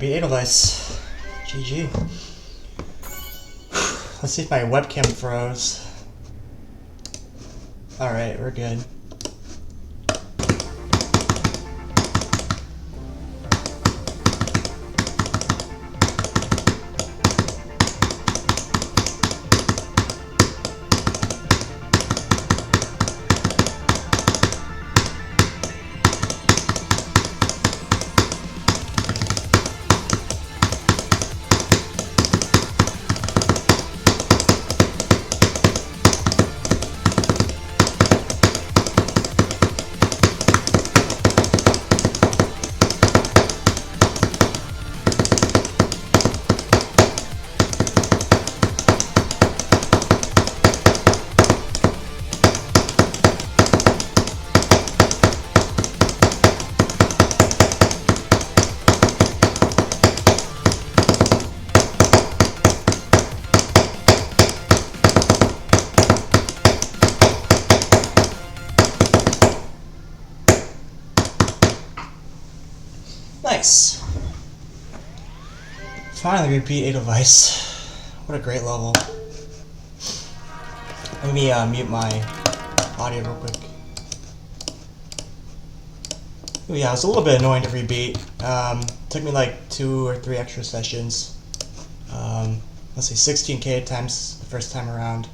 beat Edelweiss. GG. Let's see if my webcam froze. Alright, we're good. Nice. Finally repeat Edelweiss. What a great level. Let me mute my audio real quick. Ooh, yeah, it was a little bit annoying to rebeat. Took me like 2 or 3 extra sessions. Let's see, 16k times the first time around.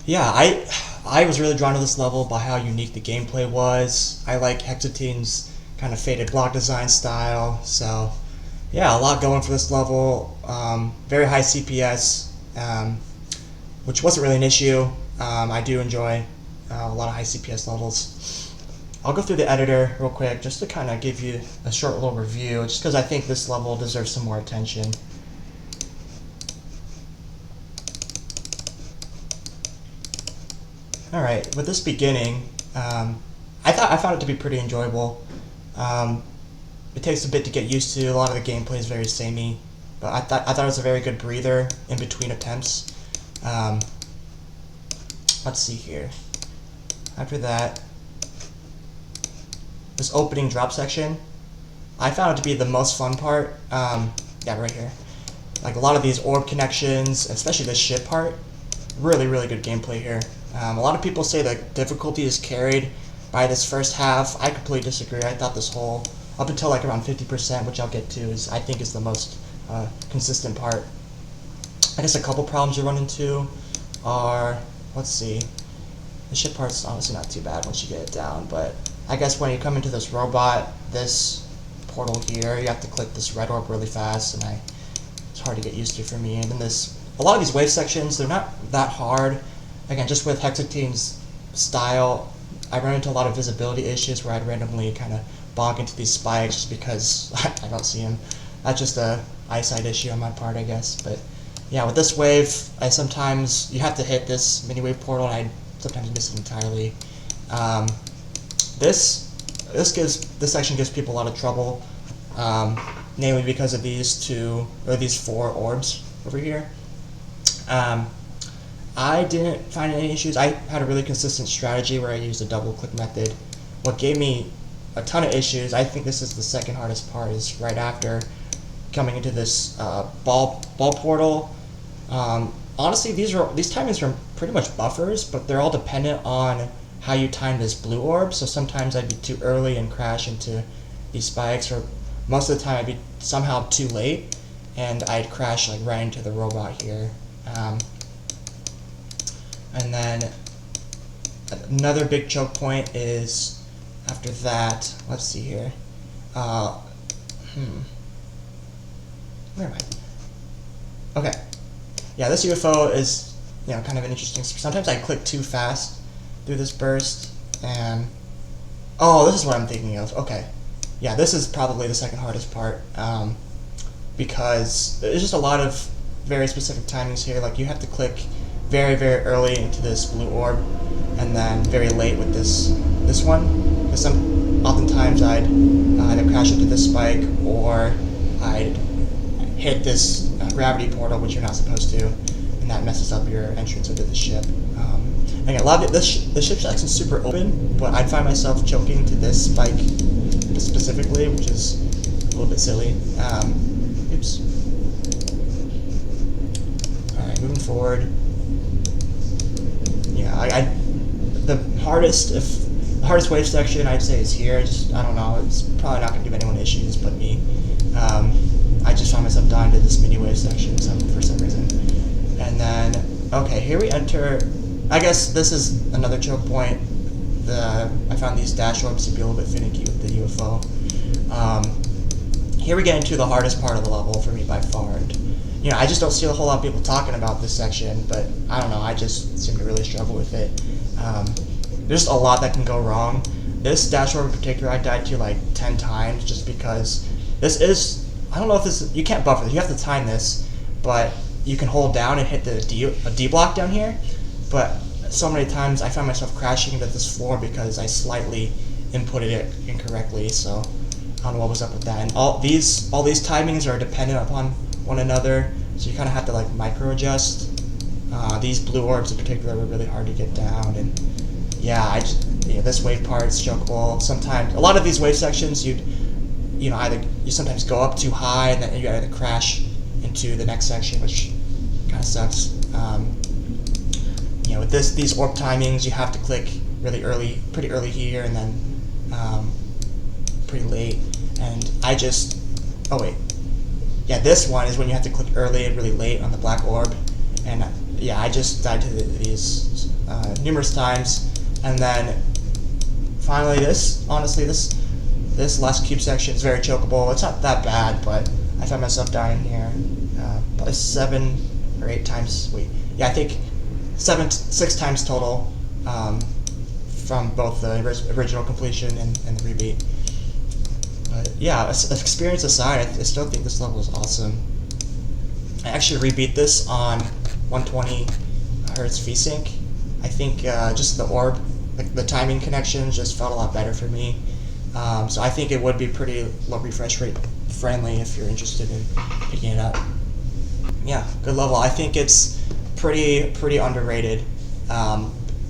Yeah, I was really drawn to this level by how unique the gameplay was. I like hexitine's kind of faded block design style. So yeah, a lot going for this level. Very high CPS, which wasn't really an issue. I do enjoy a lot of high CPS levels. I'll go through the editor real quick just to kind of give you a short little review, just because I think this level deserves some more attention. Alright, with this beginning, I found it to be pretty enjoyable. It takes a bit to get used to. A lot of the gameplay is very samey, but I thought it was a very good breather in between attempts. Let's see here. After that, this opening drop section, I found it to be the most fun part. Yeah, right here. Like a lot of these orb connections, especially this ship part, really good gameplay here. A lot of people say that difficulty is carried by this first half. I completely disagree. I thought this whole, up until like around 50%, which I'll get to, I think is the most consistent part. I guess a couple problems you run into are, let's see, the ship part's honestly not too bad once you get it down, but I guess when you come into this robot, this portal here, you have to click this red orb really fast, and it's hard to get used to for me. And then a lot of these wave sections, they're not that hard. Again, just with hexitine's style, I run into a lot of visibility issues where I'd randomly kind of bonk into these spikes just because I don't see them. That's just a eyesight issue on my part, I guess. But yeah, with this wave, you have to hit this mini wave portal, and I sometimes miss it entirely. This section gives people a lot of trouble, namely because of these 4 orbs over here. I didn't find any issues. I had a really consistent strategy where I used a double click method. What gave me a ton of issues, I think this is the second hardest part, is right after coming into this ball portal. Honestly, these timings are pretty much buffers, but they're all dependent on how you time this blue orb. So sometimes I'd be too early and crash into these spikes, or most of the time I'd be somehow too late and I'd crash like right into the robot here. And then another big choke point is after that, let's see here. Where am I? Okay. Yeah, this UFO is, kind of an interesting. Sometimes I click too fast through this burst, and oh, this is what I'm thinking of. Okay. Yeah, this is probably the second hardest part, because there's just a lot of very specific timings here. Like you have to click very early into this blue orb, and then very late with this one. Because oftentimes I'd either crash into this spike, or I'd hit this gravity portal, which you're not supposed to, and that messes up your entrance into the ship. Again, a lot of the ship section is super open, but I'd find myself choking to this spike specifically, which is little bit silly. Oops. Alright, moving forward. Yeah, the hardest wave section I'd say is here. I don't know, it's probably not going to give anyone issues but me. I just found myself dying to this mini wave section for some reason. And then, okay, here we enter, I guess this is another choke point. I found these dash orbs to be a little bit finicky with the UFO. Here we get into the hardest part of the level for me by far. And, you know, I just don't see a whole lot of people talking about this section, but I don't know, I just seem to really struggle with it. There's a lot that can go wrong. This dash orb in particular I died to like 10 times just because this is, I don't know if this, you can't buffer this, you have to time this, but you can hold down and hit the D block down here, but so many times I found myself crashing into this floor because I slightly inputted it incorrectly, so I don't know what was up with that. And all these timings are dependent upon one another, so you kind of have to like micro adjust. These blue orbs in particular were really hard to get down, and yeah, this wave part's chokeable. Sometimes, a lot of these wave sections, you sometimes go up too high, and then you either crash into the next section, which kind of sucks. You know, with these orb timings, you have to click really early, pretty early here, and then pretty late. And this one is when you have to click early and really late on the black orb. And yeah, I just died to these numerous times. And then finally, this last cube section is very chokeable. It's not that bad, but I found myself dying here probably 7 or 8 times. I think 6 times total from both the original completion and the rebeat. But yeah, experience aside, I still think this level is awesome. I actually rebeat this on 120 Hz VSync. I think just the orb, the timing connections just felt a lot better for me. So I think it would be pretty low refresh rate friendly if you're interested in picking it up. Yeah, good level. I think it's pretty underrated.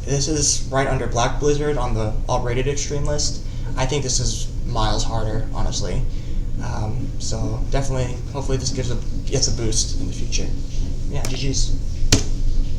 This is right under Black Blizzard on the all rated extreme list. I think this is miles harder, honestly. So definitely, hopefully this gets a boost in the future. Yeah, GG's.